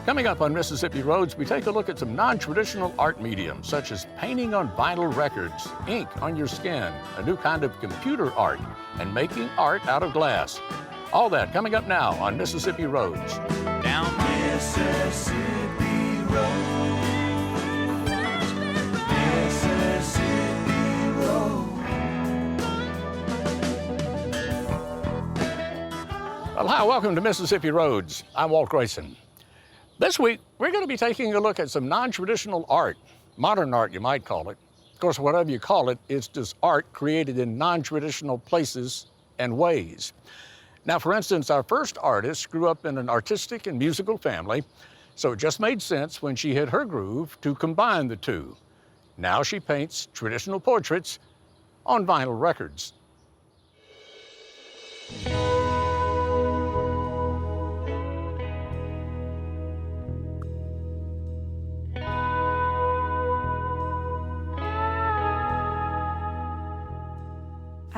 Coming up on Mississippi Roads, we take a look at some non-traditional art mediums, such as painting on vinyl records, ink on your skin, a new kind of computer art, and making art out of glass. All that coming up now on Mississippi Roads. Down Mississippi Road. Mississippi Road. Well, hi, welcome to Mississippi Roads. I'm Walt Grayson. This week, we're going to be taking a look at some non-traditional art, modern art, you might call it. Of course, whatever you call it, it's just art created in non-traditional places and ways. Now, for instance, our first artist grew up in an artistic and musical family, so it just made sense when she hit her groove to combine the two. Now she paints traditional portraits on vinyl records.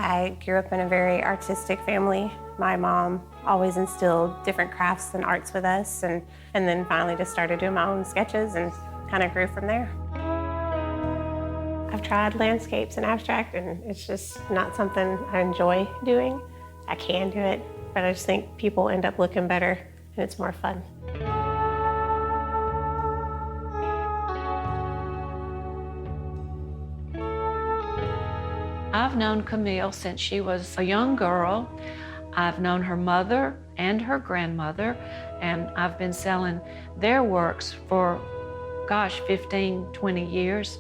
I grew up in a very artistic family. My mom always instilled different crafts and arts with us, and then finally just started doing my own sketches and kind of grew from there. I've tried landscapes and abstract, and it's just not something I enjoy doing. I can do it, but I just think people end up looking better, and it's more fun. I've known Camille since she was a young girl. I've known her mother and her grandmother, and I've been selling their works for, 15, 20 years.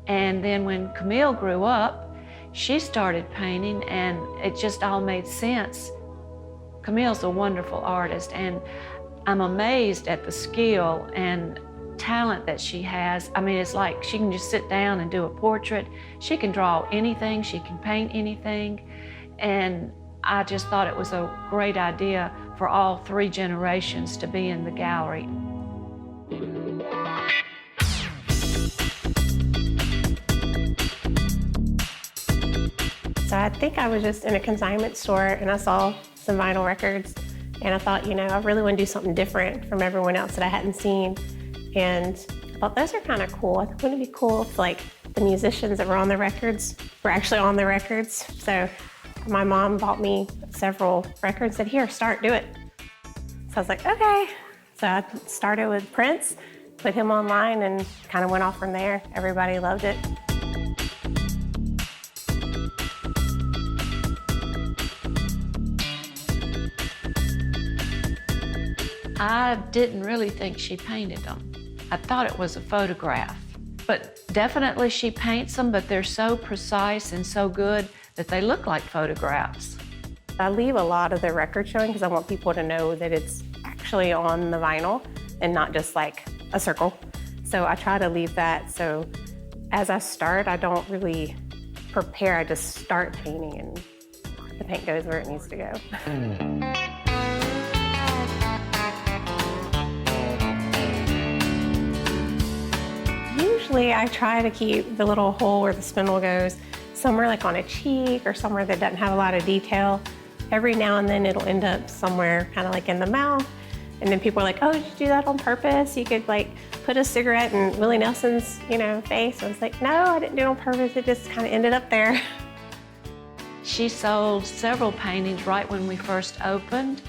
And then when Camille grew up, she started painting, and it just all made sense. Camille's a wonderful artist, and I'm amazed at the skill and talent that she has. I mean, it's like she can just sit down and do a portrait. She can draw anything, she can paint anything. And I just thought it was a great idea for all three generations to be in the gallery. So I think I was just in a consignment store and I saw some vinyl records, and I thought, I really want to do something different from everyone else that I hadn't seen. And I thought, those are kind of cool. I think wouldn't it be cool if the musicians that were on the records were actually on the records? So my mom bought me several records, said, here, do it. So I was like, okay. So I started with Prince, put him online, and kind of went off from there. Everybody loved it. I didn't really think she painted them. I thought it was a photograph. But definitely she paints them, but they're so precise and so good that they look like photographs. I leave a lot of the record showing because I want people to know that it's actually on the vinyl and not just like a circle. So I try to leave that. So as I start, I don't really prepare. I just start painting and the paint goes where it needs to go. Usually I try to keep the little hole where the spindle goes somewhere like on a cheek or somewhere that doesn't have a lot of detail. Every now and then it'll end up somewhere kind of like in the mouth. And then people are like, oh, did you do that on purpose? You could put a cigarette in Willie Nelson's, face. I was like, no, I didn't do it on purpose. It just kind of ended up there. She sold several paintings right when we first opened.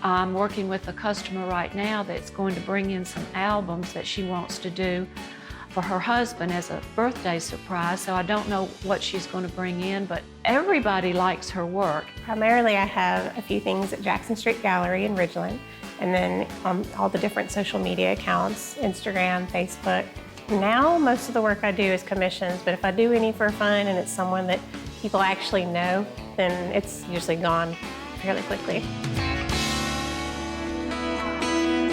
I'm working with a customer right now that's going to bring in some albums that she wants to do for her husband as a birthday surprise, so I don't know what she's going to bring in, but everybody likes her work. Primarily, I have a few things at Jackson Street Gallery in Ridgeland, and then on all the different social media accounts, Instagram, Facebook. Now, most of the work I do is commissions, but if I do any for fun and it's someone that people actually know, then it's usually gone fairly quickly.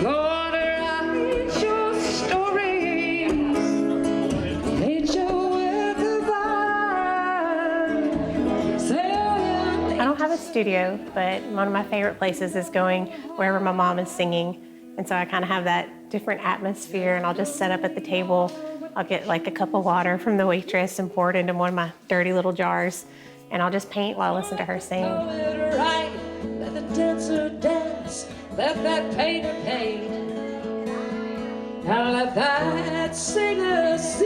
Lord, write your stories. I don't have a studio, but one of my favorite places is going wherever my mom is singing. And so I kind of have that different atmosphere, and I'll just set up at the table. I'll get a cup of water from the waitress and pour it into one of my dirty little jars, and I'll just paint while I listen to her sing. Right, let the dancer dance, let that painter paint. Kind of like that sailor seagull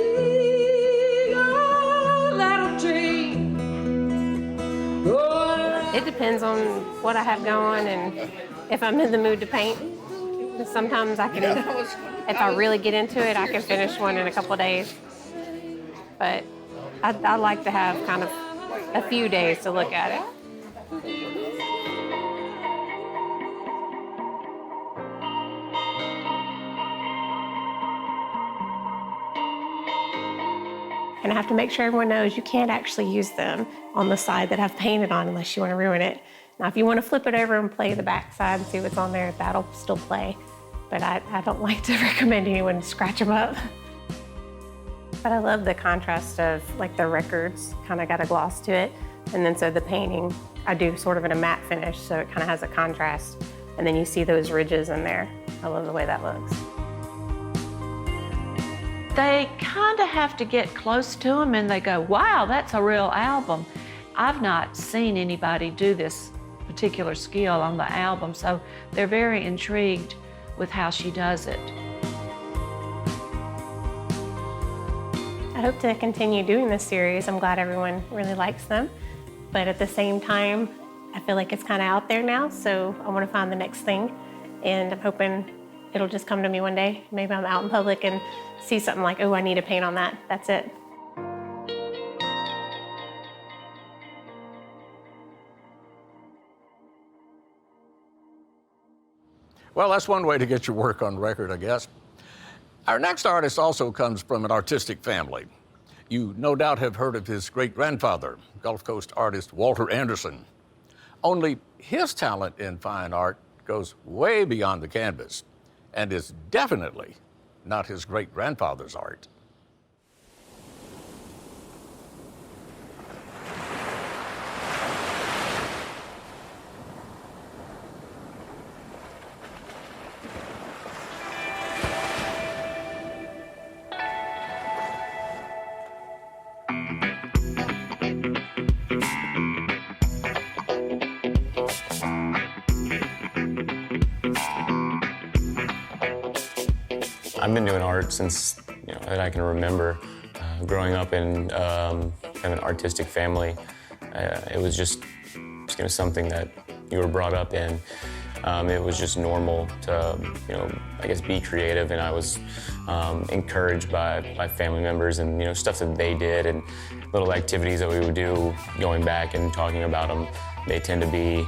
that'll dream. It depends on what I have going and if I'm in the mood to paint. Sometimes I can, if I really get into it, I can finish one in a couple of days. But I like to have kind of a few days to look at it. And I have to make sure everyone knows you can't actually use them on the side that I've painted on unless you want to ruin it. Now, if you want to flip it over and play the back side and see what's on there, that'll still play. But I don't like to recommend anyone scratch them up. But I love the contrast of like the records kind of got a gloss to it. And then so the painting, I do sort of in a matte finish, so it kind of has a contrast. And then you see those ridges in there. I love the way that looks. They kind of have to get close to them and they go, wow, that's a real album. I've not seen anybody do this particular skill on the album, so they're very intrigued with how she does it. I hope to continue doing this series. I'm glad everyone really likes them. But at the same time, I feel like it's kind of out there now, so I want to find the next thing. And I'm hoping it'll just come to me one day. Maybe I'm out in public and see something like, oh, I need to paint on that. That's it. Well, that's one way to get your work on record, I guess. Our next artist also comes from an artistic family. You no doubt have heard of his great-grandfather, Gulf Coast artist Walter Anderson. Only his talent in fine art goes way beyond the canvas and is definitely not his great-grandfather's art. I've been doing art since that I can remember. Growing up in kind of an artistic family, it was just something that you were brought up in. It was just normal to I guess be creative, and I was encouraged by family members and stuff that they did and little activities that we would do. Going back and talking about them, they tend to be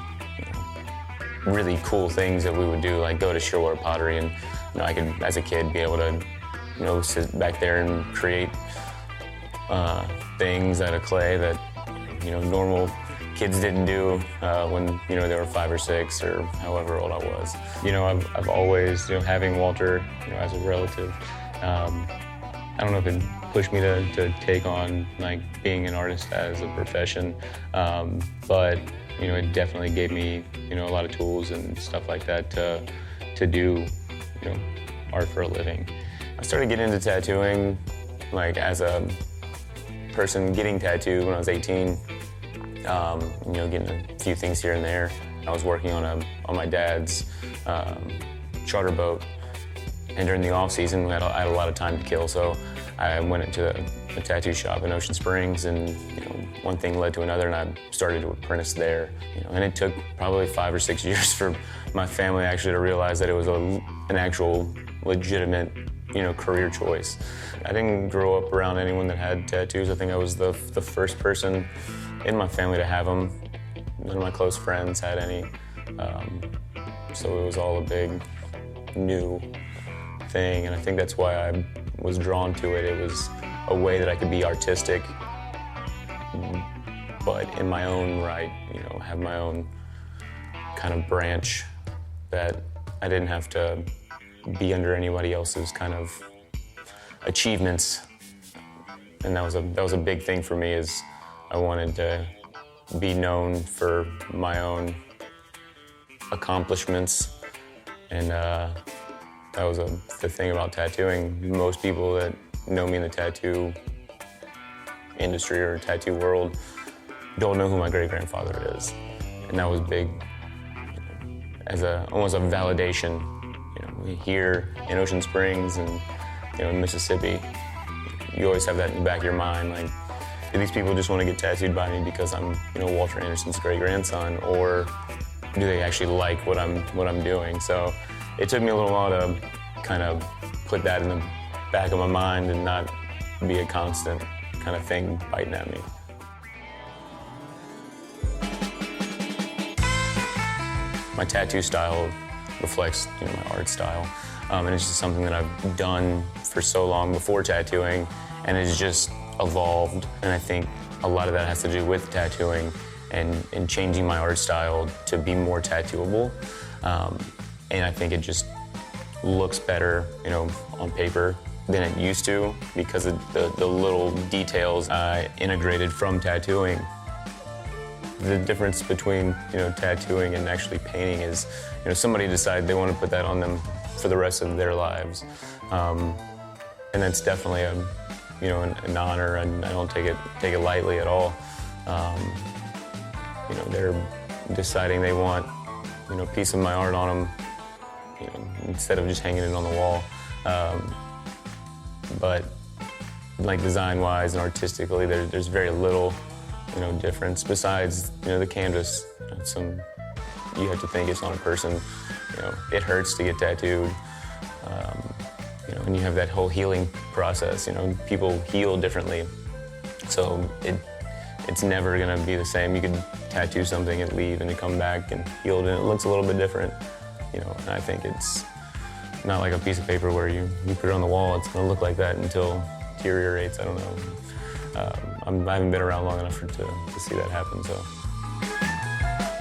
really cool things that we would do, like go to Shearwater Pottery, and I could, as a kid, be able to sit back there and create things out of clay that normal kids didn't do when they were 5 or 6 or however old I was. I've always having Walter as a relative. I don't know if it pushed me to take on like being an artist as a profession, but it definitely gave me a lot of tools and stuff like that to do art for a living. I started getting into tattooing like as a person getting tattooed when I was 18. Getting a few things here and there. I was working on my dad's charter boat, and during the off season I had a lot of time to kill, so I went into a tattoo shop in Ocean Springs, and one thing led to another, and I started to apprentice there. And it took probably 5 or 6 years for my family actually to realize that it was an actual legitimate career choice. I didn't grow up around anyone that had tattoos. I think I was the first person in my family to have them. None of my close friends had any, so it was all a big new thing, and I think that's why I was drawn to it. It was a way that I could be artistic, but in my own right, have my own kind of branch that I didn't have to be under anybody else's kind of achievements. And that was a big thing for me, is I wanted to be known for my own accomplishments. And that was the thing about tattooing. Most people that know me in the tattoo industry or tattoo world don't know who my great-grandfather is. And that was big, as almost a validation. here in Ocean Springs and in Mississippi, you always have that in the back of your mind, like, do these people just want to get tattooed by me because I'm Walter Anderson's great-grandson, or do they actually like what I'm doing? So it took me a little while to kind of put that in the back of my mind and not be a constant kind of thing biting at me. My tattoo style reflects my art style, and it's just something that I've done for so long before tattooing, and it's just evolved. And I think a lot of that has to do with tattooing and changing my art style to be more tattooable. And I think it just looks better, on paper than it used to because of the little details I integrated from tattooing. The difference between tattooing and actually painting is somebody decided they want to put that on them for the rest of their lives, and that's definitely an honor, and I don't take it lightly at all. They're deciding they want a piece of my art on them, instead of just hanging it on the wall. But like design-wise and artistically, there's very little difference besides the canvas. You have to think it's on a person. It hurts to get tattooed. And you have that whole healing process. People heal differently, so it's never gonna be the same. You could tattoo something and leave, and you come back and heal it, and it looks a little bit different. And I think it's not like a piece of paper where you put it on the wall. It's gonna look like that until it deteriorates. I don't know. I haven't been around long enough to see that happen. So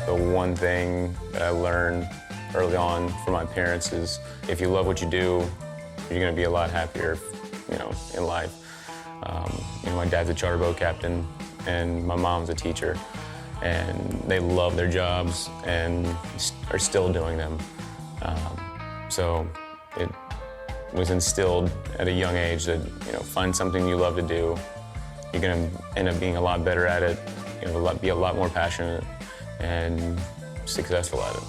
the one thing that I learned early on from my parents is if you love what you do, you're gonna be a lot happier, in life. My dad's a charter boat captain, and my mom's a teacher, and they love their jobs and are still doing them. So it was instilled at a young age that, find something you love to do. You're gonna end up being a lot better at it, be a lot more passionate and successful at it.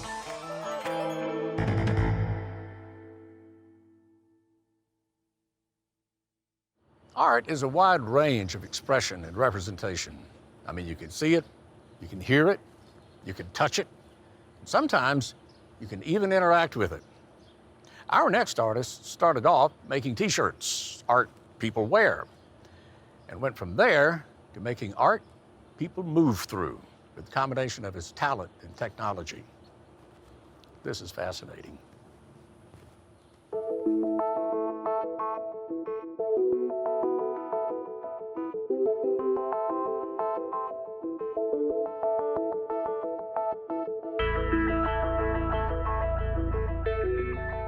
Art is a wide range of expression and representation. I mean, you can see it, you can hear it, you can touch it, and sometimes you can even interact with it. Our next artist started off making t-shirts, art people wear, and went from there to making art people move through with the combination of his talent and technology. This is fascinating.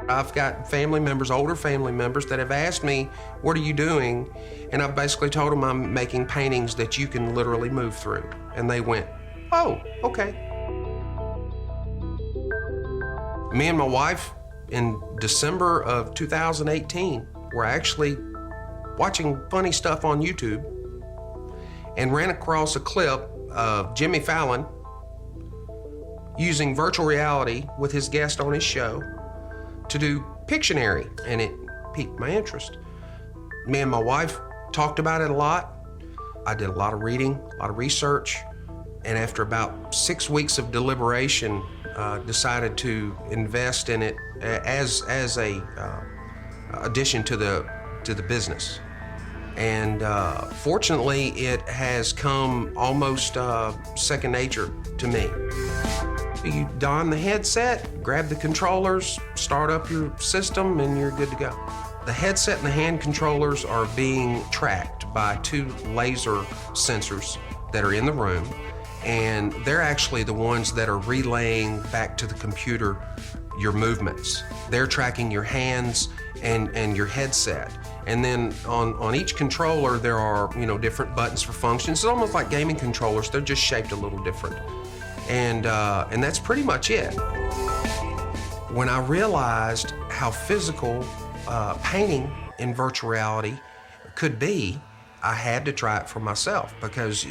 I've got family members, older family members, that have asked me, what are you doing? And I've basically told them I'm making paintings that you can literally move through. And they went, oh, okay. Me and my wife in December of 2018 were actually watching funny stuff on YouTube and ran across a clip of Jimmy Fallon using virtual reality with his guest on his show to do Pictionary, and it piqued my interest. Me and my wife talked about it a lot. I did a lot of reading, a lot of research, and after about 6 weeks of deliberation, decided to invest in it as a addition to the business. And fortunately, it has come almost second nature to me. You don the headset, grab the controllers, start up your system, and you're good to go. The headset and the hand controllers are being tracked by 2 laser sensors that are in the room, and they're actually the ones that are relaying back to the computer your movements. They're tracking your hands and your headset. And then on each controller, there are different buttons for functions. It's almost like gaming controllers. They're just shaped a little different. And that's pretty much it. When I realized how physical painting in virtual reality could be, I had to try it for myself because,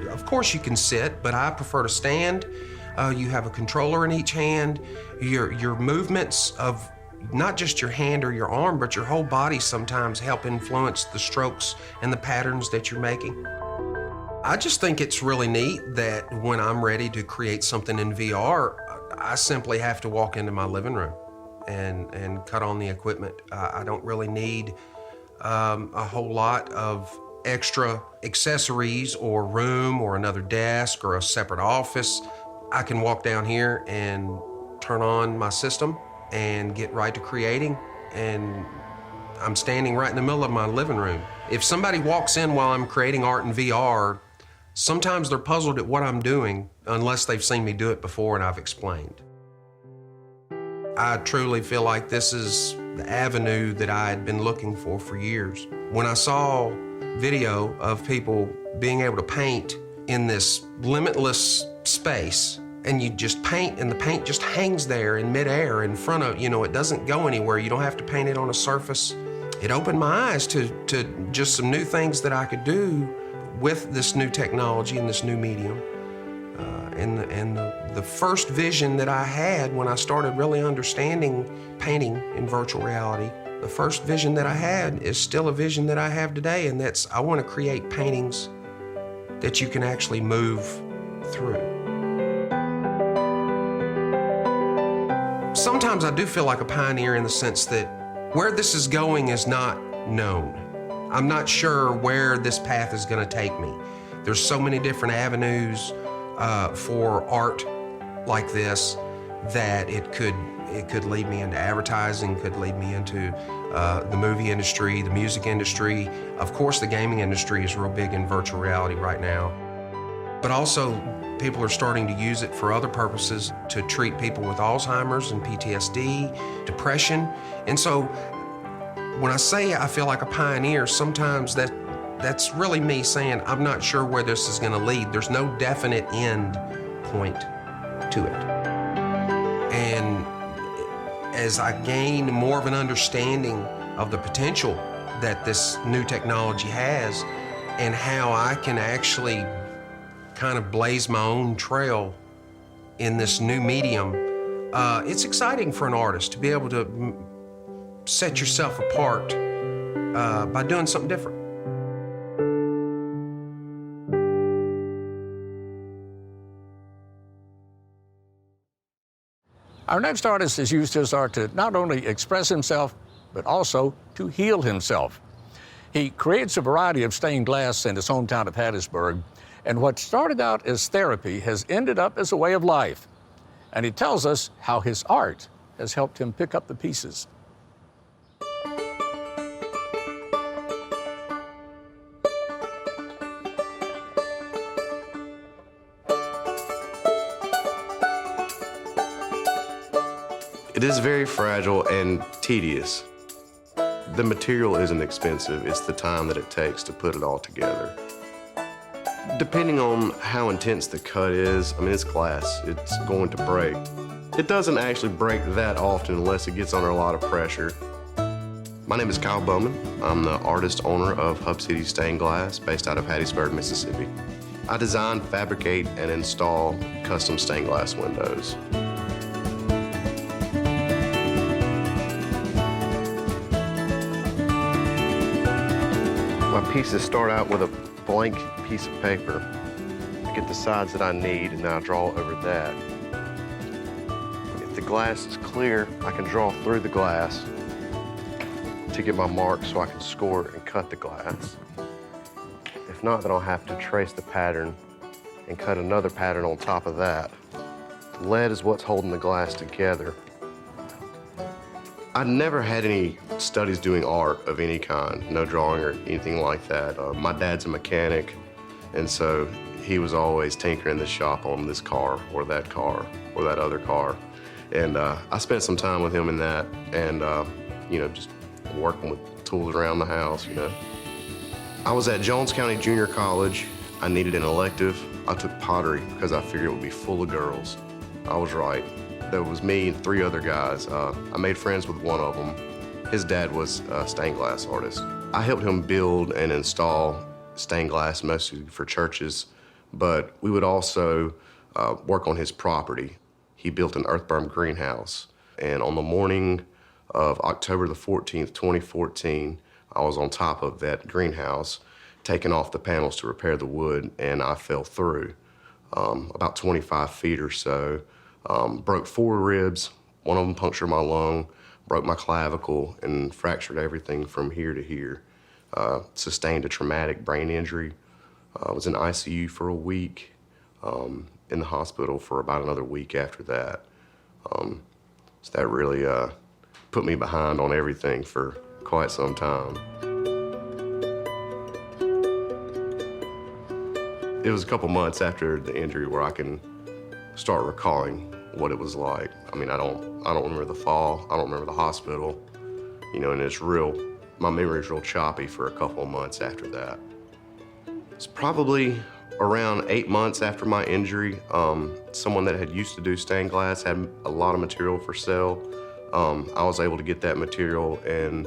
of course you can sit, but I prefer to stand. You have a controller in each hand. Your movements of not just your hand or your arm, but your whole body sometimes help influence the strokes and the patterns that you're making. I just think it's really neat that when I'm ready to create something in VR, I simply have to walk into my living room and cut on the equipment. I don't really need a whole lot of extra accessories or room or another desk or a separate office. I can walk down here and turn on my system and get right to creating, and I'm standing right in the middle of my living room. If somebody walks in while I'm creating art in VR, sometimes they're puzzled at what I'm doing unless they've seen me do it before and I've explained. I truly feel like this is the avenue that I had been looking for years. When I saw video of people being able to paint in this limitless space, and you just paint and the paint just hangs there in midair in front of, it doesn't go anywhere. You don't have to paint it on a surface. It opened my eyes to just some new things that I could do with this new technology and this new medium. And the first vision that I had when I started really understanding painting in virtual reality, the first vision that I had is still a vision that I have today, and that's I want to create paintings that you can actually move through. Sometimes I do feel like a pioneer in the sense that where this is going is not known. I'm not sure where this path is going to take me. There's so many different avenues for art like this that it could lead me into advertising, could lead me into the movie industry, the music industry. Of course, the gaming industry is real big in virtual reality right now. But also, people are starting to use it for other purposes to treat people with Alzheimer's and PTSD, depression. And so when I say I feel like a pioneer, sometimes that's really me saying I'm not sure where this is going to lead. There's no definite end point to it. And as I gain more of an understanding of the potential that this new technology has and how I can actually kind of blaze my own trail in this new medium, it's exciting for an artist to be able to set yourself apart by doing something different. Our next artist has used his art to not only express himself, but also to heal himself. He creates a variety of stained glass in his hometown of Hattiesburg, and what started out as therapy has ended up as a way of life. And he tells us how his art has helped him pick up the pieces. It is very fragile and tedious. The material isn't expensive, it's the time that it takes to put it all together. Depending on how intense the cut is, it's glass, it's going to break. It doesn't actually break that often unless it gets under a lot of pressure. My name is Kyle Bowman. I'm the artist owner of Hub City Stained Glass, based out of Hattiesburg, Mississippi. I design, fabricate, and install custom stained glass windows. My pieces start out with a blank piece of paper. I get the sides that I need, and then I draw over that. If the glass is clear, I can draw through the glass to get my mark so I can score and cut the glass. If not, then I'll have to trace the pattern and cut another pattern on top of that. Lead is what's holding the glass together. I never had any studies doing art of any kind, no drawing or anything like that. My dad's a mechanic, and so he was always tinkering the shop on this car or that other car. And I spent some time with him in that and, just working with tools around the house, I was at Jones County Junior College. I needed an elective. I took pottery because I figured it would be full of girls. I was right. There was me and 3 other guys. I made friends with one of them. His dad was a stained glass artist. I helped him build and install stained glass, mostly for churches, but we would also work on his property. He built an earthworm greenhouse, and on the morning of October the 14th, 2014, I was on top of that greenhouse, taking off the panels to repair the wood, and I fell through about 25 feet or so. Broke 4 ribs, one of them punctured my lung, broke my clavicle, and fractured everything from here to here. Sustained a traumatic brain injury. Was in ICU for a week, in the hospital for about another week after that. So that really put me behind on everything for quite some time. It was a couple months after the injury where I can start recalling what it was like. I mean, I don't remember the fall, I don't remember the hospital, you know, and my memory's real choppy for a couple of months after that. It's probably around 8 months after my injury. Someone that had used to do stained glass had a lot of material for sale. I was able to get that material, and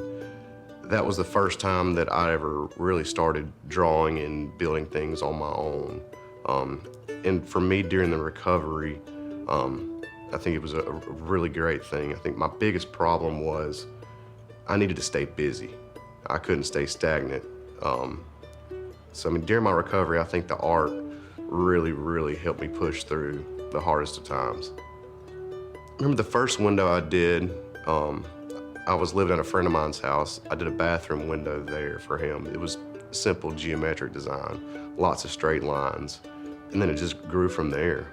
that was the first time that I ever really started drawing and building things on my own. And for me, during the recovery, I think it was a really great thing. I think my biggest problem was I needed to stay busy. I couldn't stay stagnant. So I mean, during my recovery, I think the art really, really helped me push through the hardest of times. I remember the first window I did, I was living at a friend of mine's house. I did a bathroom window there for him. It was simple geometric design, lots of straight lines. And then it just grew from there,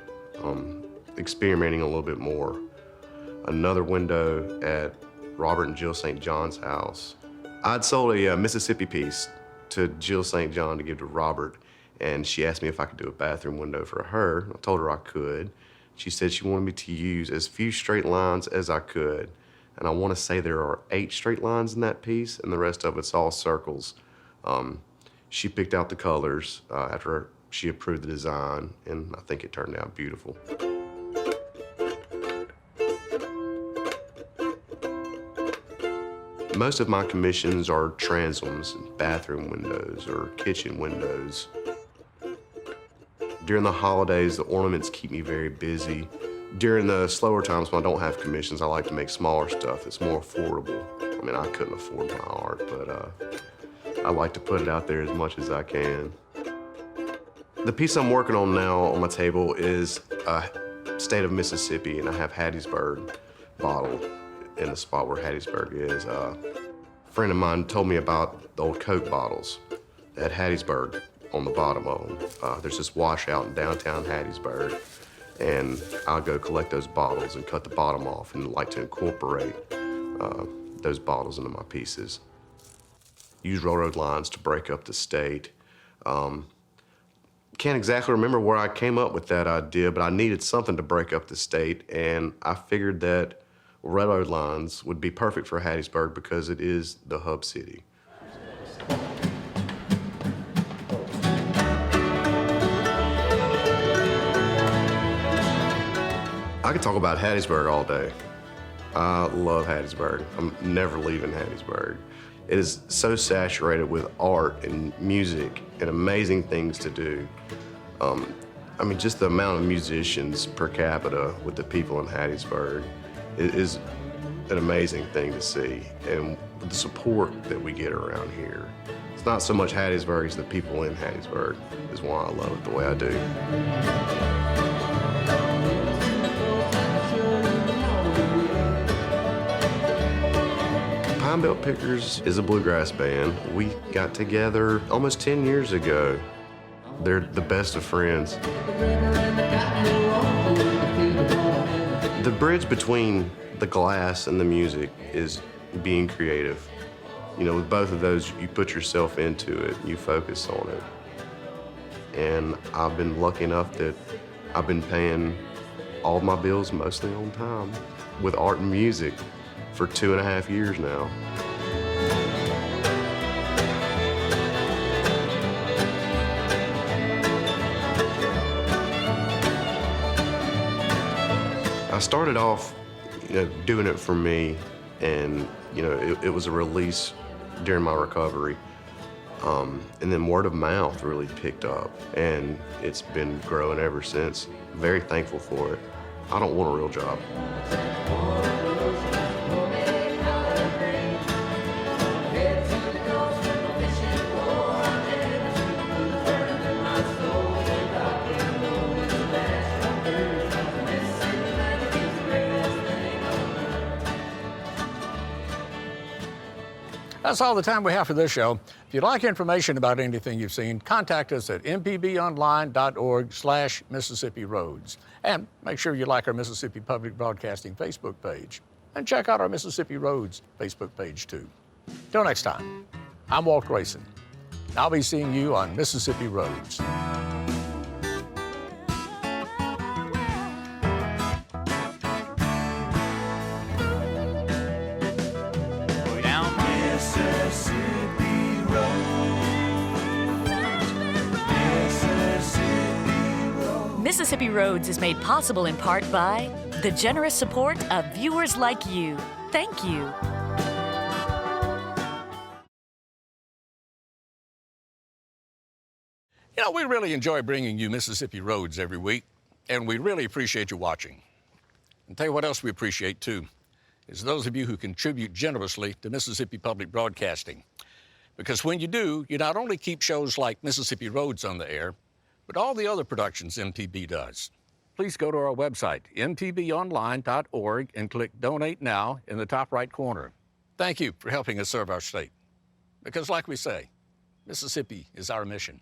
experimenting a little bit more. Another window at Robert and Jill St. John's house. I'd sold a Mississippi piece to Jill St. John to give to Robert, and she asked me if I could do a bathroom window for her. I told her I could. She said she wanted me to use as few straight lines as I could. And I want to say there are 8 straight lines in that piece, and the rest of it's all circles. She picked out the colors after she approved the design, and I think it turned out beautiful. Most of my commissions are transoms, bathroom windows, or kitchen windows. During the holidays, the ornaments keep me very busy. During the slower times when I don't have commissions, I like to make smaller stuff that's more affordable. I mean, I couldn't afford my art, but I like to put it out there as much as I can. The piece I'm working on now on my table is State of Mississippi, and I have Hattiesburg bottled in the spot where Hattiesburg is. A friend of mine told me about the old Coke bottles at Hattiesburg on the bottom of them. There's this washout in downtown Hattiesburg, and I'll go collect those bottles and cut the bottom off, and like to incorporate those bottles into my pieces. Use railroad lines to break up the state. Can't exactly remember where I came up with that idea, but I needed something to break up the state, and I figured that railroad lines would be perfect for Hattiesburg because it is the hub city. I could talk about Hattiesburg all day. I love Hattiesburg. I'm never leaving Hattiesburg. It is so saturated with art and music and amazing things to do. I mean, just the amount of musicians per capita with the people in Hattiesburg is an amazing thing to see. And the support that we get around here. It's not so much Hattiesburg as the people in Hattiesburg is why I love it the way I do. Pine Belt Pickers is a bluegrass band. We got together almost 10 years ago. They're the best of friends. The bridge between the glass and the music is being creative. You know, with both of those, you put yourself into it, you focus on it. And I've been lucky enough that I've been paying all of my bills mostly on time with art and music for 2.5 years now. I started off, doing it for me, and it was a release during my recovery. And then word of mouth really picked up, and it's been growing ever since. Very thankful for it. I don't want a real job. That's all the time we have for this show. If you'd like information about anything you've seen, contact us at mpbonline.org/Mississippi Roads. And make sure you like our Mississippi Public Broadcasting Facebook page. And check out our Mississippi Roads Facebook page, too. Till next time, I'm Walt Grayson. I'll be seeing you on Mississippi Roads. Mississippi Roads is made possible in part by the generous support of viewers like you. Thank you. You know, we really enjoy bringing you Mississippi Roads every week, and we really appreciate you watching. And tell you what else we appreciate, too, is those of you who contribute generously to Mississippi Public Broadcasting. Because when you do, you not only keep shows like Mississippi Roads on the air, but all the other productions MPB does. Please go to our website, mpbonline.org, and click Donate Now in the top right corner. Thank you for helping us serve our state. Because like we say, Mississippi is our mission.